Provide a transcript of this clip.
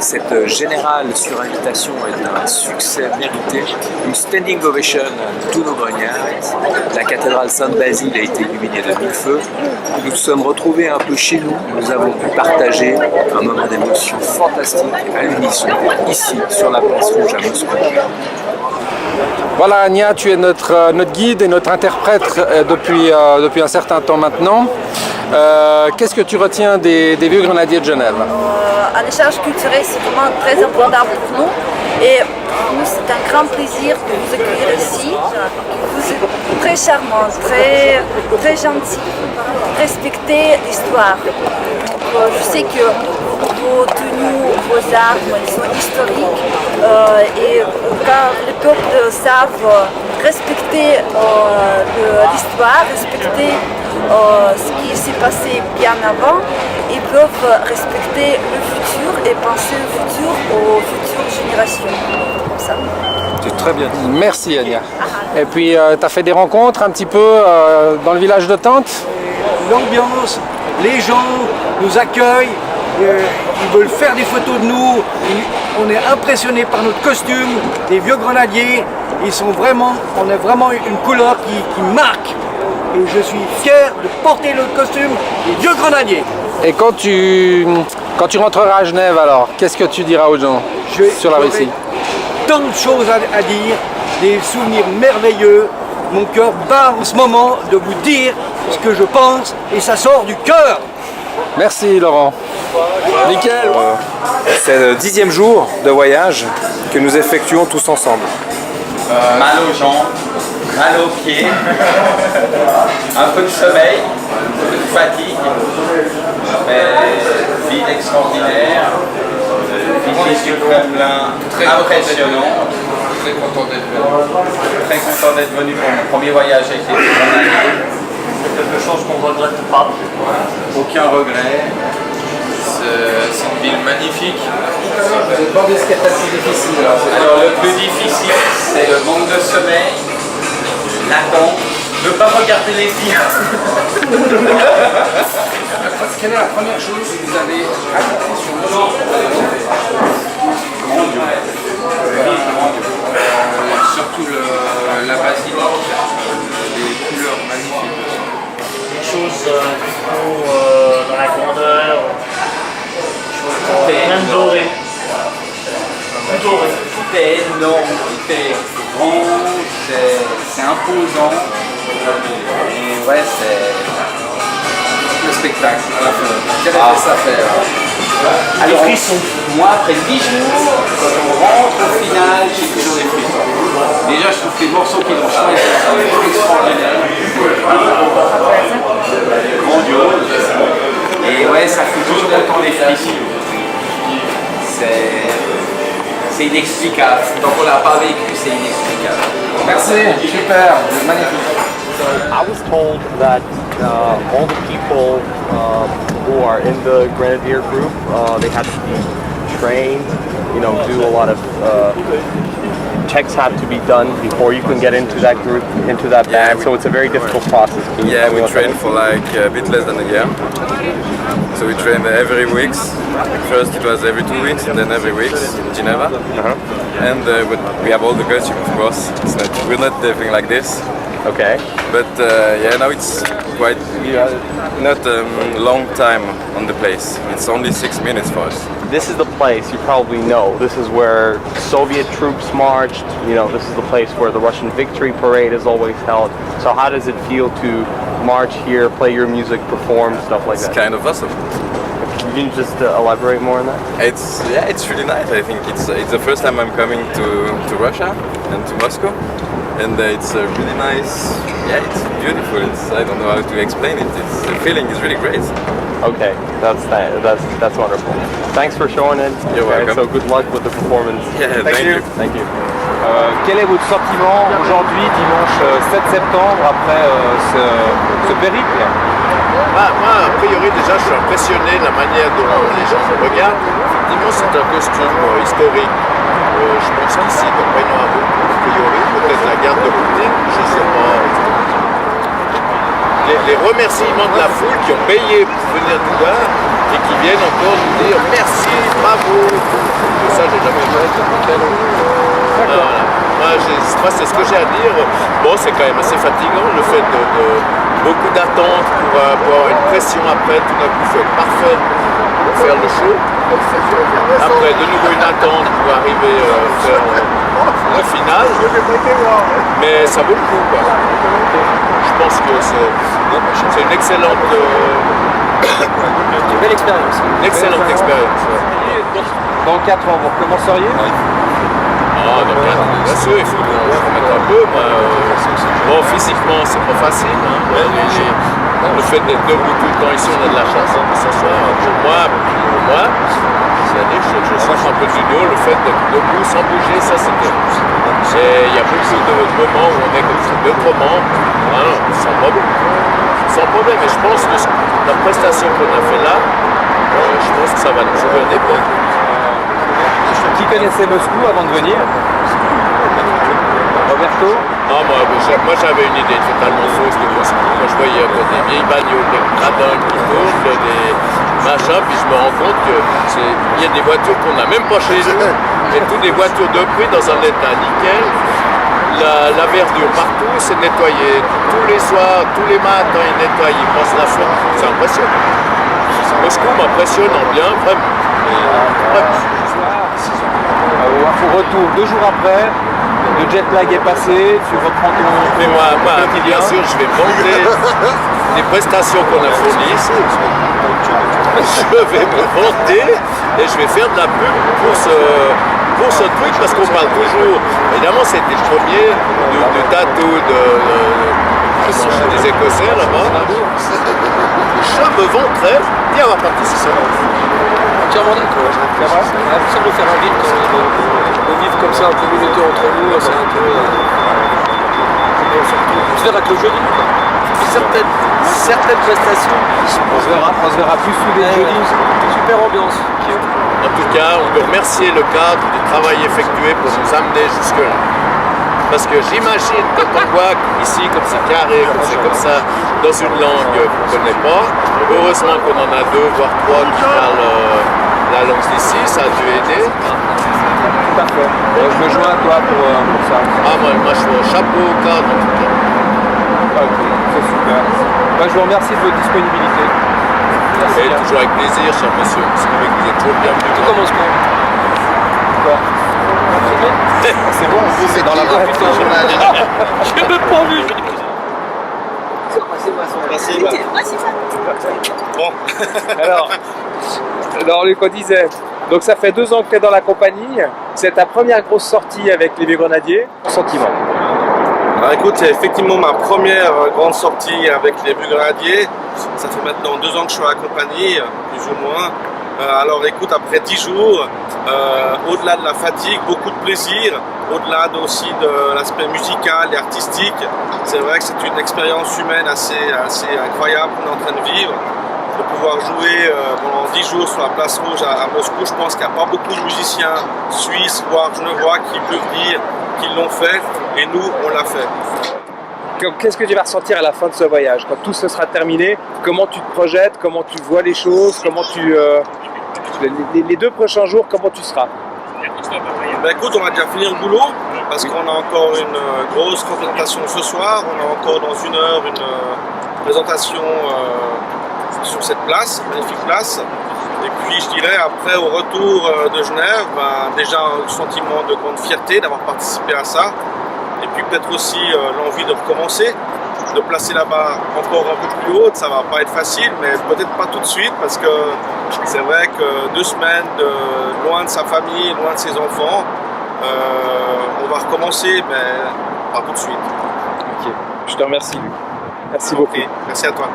Cette générale sur invitation est un succès mérité. Une standing ovation de tous nos grognards. La cathédrale Sainte-Basile a été illuminée de mille feux. Nous nous sommes retrouvés un peu chez nous. Nous avons pu partager un moment d'émotion fantastique à l'unisson, ici, sur la place rouge à Moscou. Voilà, Anya, tu es notre guide et notre interprète depuis un certain temps maintenant. Qu'est-ce que tu retiens des Vieux Grenadiers de Genève? Un échange culturel, c'est vraiment très important pour nous. Et pour nous, c'est un grand plaisir de vous accueillir ici. Vous êtes très charmant, très gentil. Respectez l'histoire. Je sais que vos tenues, vos armes, ils sont historiques. Et quand les peuples savent respecter l'histoire, respecter ce qui s'est passé bien avant, ils peuvent respecter le futur et penser au futur, aux futures générations. Comme ça. C'est très bien dit. Merci, Anya. Et puis, tu as fait des rencontres un petit peu dans le village de Tente? L'ambiance, les gens nous accueillent, ils veulent faire des photos de nous, on est impressionnés par notre costume, les Vieux Grenadiers, on a vraiment une couleur qui marque. Et je suis fier de porter le costume des Vieux Grenadiers. Et quand tu rentreras à Genève alors, qu'est-ce que tu diras aux gens sur la Russie? Tant de choses à dire, des souvenirs merveilleux. Mon cœur bat en ce moment de vous dire ce que je pense et ça sort du cœur. Merci Laurent. Nickel. C'est le 10e jour de voyage que nous effectuons tous ensemble. Mal aux jambes, mal aux pieds, un peu de sommeil, un peu de fatigue, mais vide extraordinaire, visite du Kremlin impressionnant. Très content d'être venu. Très content d'être venu pour mon premier voyage avec les Grenadiers. C'est quelque chose qu'on ne regrette pas. Aucun regret. C'est une ville magnifique. Demandez ce qui est le plus difficile. Alors le plus difficile, c'est le manque de sommeil, l'attente, ne pas regarder les filles. Quelle est la première chose que vous avez racontée sur le Grand Dieu. Surtout la basilique, les couleurs magnifiques. Des choses dans la grandeur, même doré. Tout est énorme, tout est grand, c'est imposant. Et ouais, c'est le spectacle à la fin. Quel effet ça fait? Alors, moi, après 10 jours, quand on rentre au final, j'ai toujours des frissons. Déjà, je trouve que les morceaux qu'ils ont choisis sont extraordinaires. Grandiose. Et ouais, ça fait toujours autant des frissons. C'est inexplicable. Tant qu'on l'a pas vécu, c'est inexplicable. Merci, super, magnifique. I was told that all the people who are in the Grenadier group, they have to be trained, do a lot of checks have to be done before you can get into that group, into that band, so it's a very difficult process. Yeah, we train for like a bit less than a year. So we train every week. First it was every 2 weeks and then every week in Geneva. And we have all the costume, of course. We're not living like this. Okay. But now it's quite not a long time on the place. It's only 6 minutes for us. This is the place you probably know. This is where Soviet troops marched. This is the place where the Russian Victory Parade is always held. So how does it feel to march here, play your music, perform, stuff like that? It's kind of awesome. Can you just elaborate more on that? It's really nice. I think it's the first time I'm coming to Russia and to Moscow. And it's really nice. Yeah, it's beautiful. I don't know how to explain it. The feeling is really great. Okay, that's wonderful. Thanks for showing it. You're welcome. So good luck with the performance. Yeah, thank you. Thank you. Quel est votre sentiment aujourd'hui, dimanche 7 septembre, après ce périple? Moi, a priori, déjà, je suis impressionné de la manière dont les gens me regardent. Effectivement, c'est un costume historique. Je pense qu'ici, compagnon à vous, a priori, peut-être la garde de Poutine, je ne sais pas. Les remerciements de la foule qui ont payé pour venir nous voir et qui viennent encore nous dire merci, bravo. Moi, c'est ce que j'ai à dire. Bon, c'est quand même assez fatigant le fait de beaucoup d'attentes pour avoir une pression après, tout d'un coup, il faut être parfait pour faire le show. Après, de nouveau une attente pour arriver à faire le final. Mais ça vaut le coup, quoi. Je pense que c'est une excellente... Une belle expérience. Une excellente expérience. Dans 4 ans, vous recommenceriez? Ah, donc, bien sûr, il faut qu'on se remette un peu. Bon, physiquement, c'est pas facile. Hein. Le fait d'être debout tout le temps ici, on a de la chance que ce soit pour moi. C'est-à-dire que je souffre un peu du dos, le fait d'être debout sans bouger, ça c'est terrible. Il y a beaucoup de moments où on est comme ça, d'autres moments, sans problème. Sans problème. Et je pense que la prestation qu'on a fait là, je pense que ça va nous sauver un époque. Qui connaissait Moscou avant de venir? Roberto? Non, moi j'avais une idée totalement fausse de Moscou. Moi je voyais des vieilles bagnoles, des gradins qui tournent, des machins, puis je me rends compte qu'il y a des voitures qu'on n'a même pas chez nous, et toutes des voitures de prix dans un état nickel. La verdure partout, c'est nettoyé. Tous les soirs, tous les matins, ils nettoient, ils passent la flotte. C'est impressionnant. Moscou m'impressionne en bien, vraiment. Au retour, 2 jours après, le jet lag est passé, tu reprends ton... Mais moi, bien sûr, je vais vanter les prestations qu'on a fournies ici. Je vais me vanter et je vais faire de la pub pour ce truc, parce qu'on parle toujours, évidemment c'était le premier de tatou des Écossais là-bas. Je me vanterai d'y avoir participé. Entièrement d'accord. C'est vrai. On a l'impression de faire un vide quand même, de vivre comme ça en communauté entre nous, c'est un peu... On se verra que le jeudi. Certaines prestations. On se verra plus soudés le jeudi. Super ambiance. En tout cas, on peut remercier le cadre du travail effectué pour nous amener jusque-là. Parce que j'imagine, quand on voit ici, comme c'est carré, comme c'est comme ça, dans une langue qu'on ne connaît pas, heureusement qu'on en a 2, voire 3 qui parlent la langue d'ici, ça a dû aider. Tout à fait. Je me joins à toi pour ça. Ah, moi je suis au chapeau au cadre, en tout cas. Ok, c'est super. Je vous remercie de votre disponibilité. Merci. Et toujours avec plaisir, cher monsieur. Vous savez que vous êtes toujours bienvenue. Tout commence quand? Quoi? C'est bon, c'est dans la boîte. J'ai même pas vu. Bon, alors Luc disait, donc ça fait 2 ans que tu es dans la compagnie, c'est ta première grosse sortie avec les Vieux Grenadiers, sentiment? Alors écoute, c'est effectivement ma première grande sortie avec les Vieux Grenadiers. Ça fait maintenant 2 ans que je suis à la compagnie, plus ou moins. Alors écoute, après 10 jours, au-delà de la fatigue, beaucoup de plaisir, au-delà aussi de l'aspect musical et artistique, c'est vrai que c'est une expérience humaine assez incroyable qu'on est en train de vivre. De pouvoir jouer pendant 10 jours sur la place rouge à Moscou, je pense qu'il n'y a pas beaucoup de musiciens suisses, voire genevois qui peuvent dire qu'ils l'ont fait, et nous, on l'a fait. Qu'est-ce que tu vas ressentir à la fin de ce voyage? Quand tout ce sera terminé, comment tu te projettes, comment tu vois les choses, comment tu... les 2 prochains jours, comment tu seras? Ben écoute, on va déjà finir le boulot, parce qu'on a encore une grosse représentation ce soir. On a encore dans 1 heure une présentation sur cette place, magnifique place. Et puis je dirais après au retour de Genève, déjà un sentiment de grande fierté d'avoir participé à ça. Et puis peut-être aussi l'envie de recommencer, de placer la barre encore un peu plus haute. Ça va pas être facile, mais peut-être pas tout de suite, parce que c'est vrai que 2 semaines loin de sa famille, loin de ses enfants, on va recommencer, mais pas tout de suite. Ok, je te remercie. Merci beaucoup. Merci à toi.